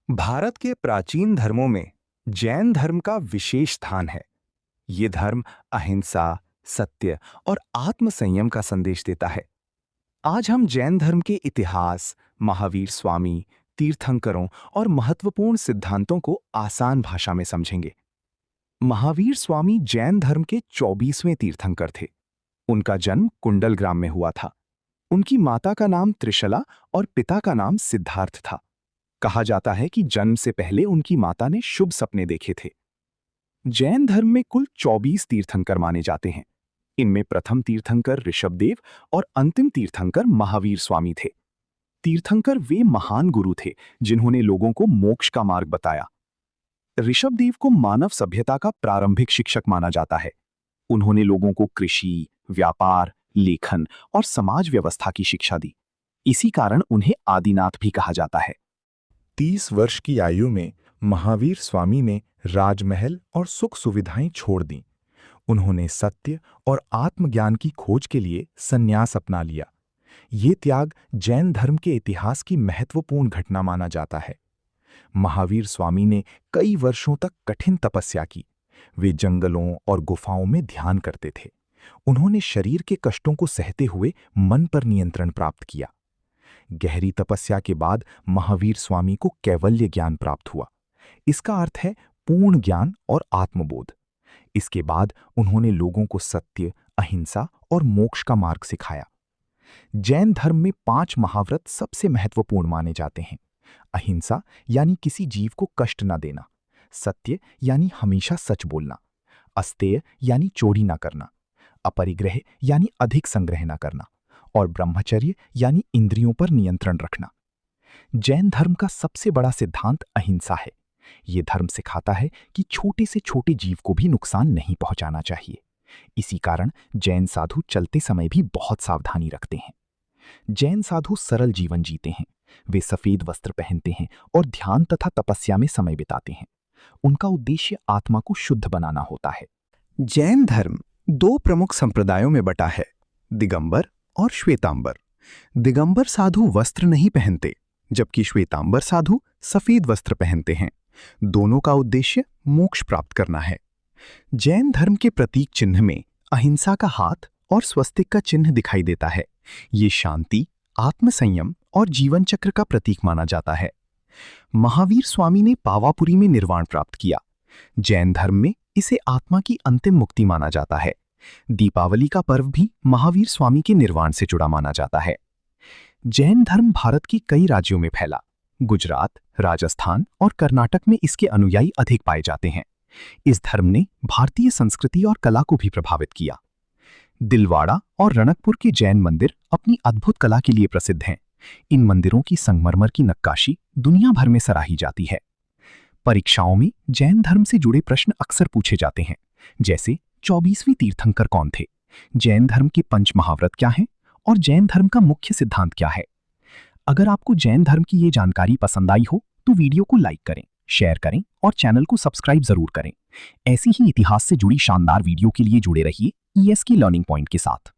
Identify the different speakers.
Speaker 1: भारत के प्राचीन धर्मों में जैन धर्म का विशेष स्थान है। ये धर्म अहिंसा, सत्य और आत्म संयम का संदेश देता है। आज हम जैन धर्म के इतिहास, महावीर स्वामी, तीर्थंकरों और महत्वपूर्ण सिद्धांतों को आसान भाषा में समझेंगे। महावीर स्वामी जैन धर्म के 24वें तीर्थंकर थे। उनका जन्म कुंडल ग्राम में हुआ था। उनकी माता का नाम त्रिशला और पिता का नाम सिद्धार्थ था। कहा जाता है कि जन्म से पहले उनकी माता ने शुभ सपने देखे थे। जैन धर्म में कुल 24 तीर्थंकर माने जाते हैं। इनमें प्रथम तीर्थंकर ऋषभदेव और अंतिम तीर्थंकर महावीर स्वामी थे। तीर्थंकर वे महान गुरु थे जिन्होंने लोगों को मोक्ष का मार्ग बताया। ऋषभदेव को मानव सभ्यता का प्रारंभिक शिक्षक माना जाता है। उन्होंने लोगों को कृषि, व्यापार, लेखन और समाज व्यवस्था की शिक्षा दी। इसी कारण उन्हें आदिनाथ भी कहा जाता है।
Speaker 2: 30 वर्ष की आयु में महावीर स्वामी ने राजमहल और सुख सुविधाएं छोड़ दी। उन्होंने सत्य और आत्मज्ञान की खोज के लिए संन्यास अपना लिया। ये त्याग जैन धर्म के इतिहास की महत्वपूर्ण घटना माना जाता है। महावीर स्वामी ने कई वर्षों तक कठिन तपस्या की। वे जंगलों और गुफाओं में ध्यान करते थे। उन्होंने शरीर के कष्टों को सहते हुए मन पर नियंत्रण प्राप्त किया। गहरी तपस्या के बाद महावीर स्वामी को कैवल्य ज्ञान प्राप्त हुआ। इसका अर्थ है पूर्ण ज्ञान और आत्मबोध। इसके बाद उन्होंने लोगों को सत्य, अहिंसा और मोक्ष का मार्ग सिखाया। जैन धर्म में 5 महाव्रत सबसे महत्वपूर्ण माने जाते हैं। अहिंसा यानी किसी जीव को कष्ट न देना, सत्य यानी हमेशा सच बोलना, अस्तेय यानी चोरी न करना, अपरिग्रह यानी अधिक संग्रह न करना और ब्रह्मचर्य यानी इंद्रियों पर नियंत्रण रखना। जैन धर्म का सबसे बड़ा सिद्धांत अहिंसा है। यह धर्म सिखाता है कि छोटे से छोटे जीव को भी नुकसान नहीं पहुंचाना चाहिए। इसी कारण जैन साधु चलते समय भी बहुत सावधानी रखते हैं। जैन साधु सरल जीवन जीते हैं। वे सफेद वस्त्र पहनते हैं और ध्यान तथा तपस्या में समय बिताते हैं। उनका उद्देश्य आत्मा को शुद्ध बनाना होता है।
Speaker 1: जैन धर्म 2 प्रमुख संप्रदायों में बटा है, दिगंबर और श्वेतांबर। दिगंबर साधु वस्त्र नहीं पहनते, जबकि श्वेतांबर साधु सफेद वस्त्र पहनते हैं। दोनों का उद्देश्य मोक्ष प्राप्त करना है। जैन धर्म के प्रतीक चिन्ह में अहिंसा का हाथ और स्वस्तिक का चिन्ह दिखाई देता है। ये शांति, आत्मसंयम और जीवन चक्र का प्रतीक माना जाता है। महावीर स्वामी ने पावापुरी में निर्वाण प्राप्त किया। जैन धर्म में इसे आत्मा की अंतिम मुक्ति माना जाता है। दीपावली का पर्व भी महावीर स्वामी के निर्वाण से जुड़ा माना जाता है। जैन धर्म भारत की कई राज्यों में फैला। गुजरात, राजस्थान और कर्नाटक में इसके अनुयायी अधिक पाए जाते हैं। इस धर्म ने भारतीय संस्कृति और कला को भी प्रभावित किया। दिलवाड़ा और रणकपुर के जैन मंदिर अपनी अद्भुत कला के लिए प्रसिद्ध हैं। इन मंदिरों की संगमरमर की नक्काशी दुनिया भर में सराही जाती है। परीक्षाओं में जैन धर्म से जुड़े प्रश्न अक्सर पूछे जाते हैं, जैसे 24वें तीर्थंकर कौन थे, जैन धर्म के 5 महाव्रत क्या हैं और जैन धर्म का मुख्य सिद्धांत क्या है। अगर आपको जैन धर्म की ये जानकारी पसंद आई हो तो वीडियो को लाइक करें, शेयर करें और चैनल को सब्सक्राइब जरूर करें। ऐसी ही इतिहास से जुड़ी शानदार वीडियो के लिए जुड़े रहिए ESK लर्निंग पॉइंट के साथ।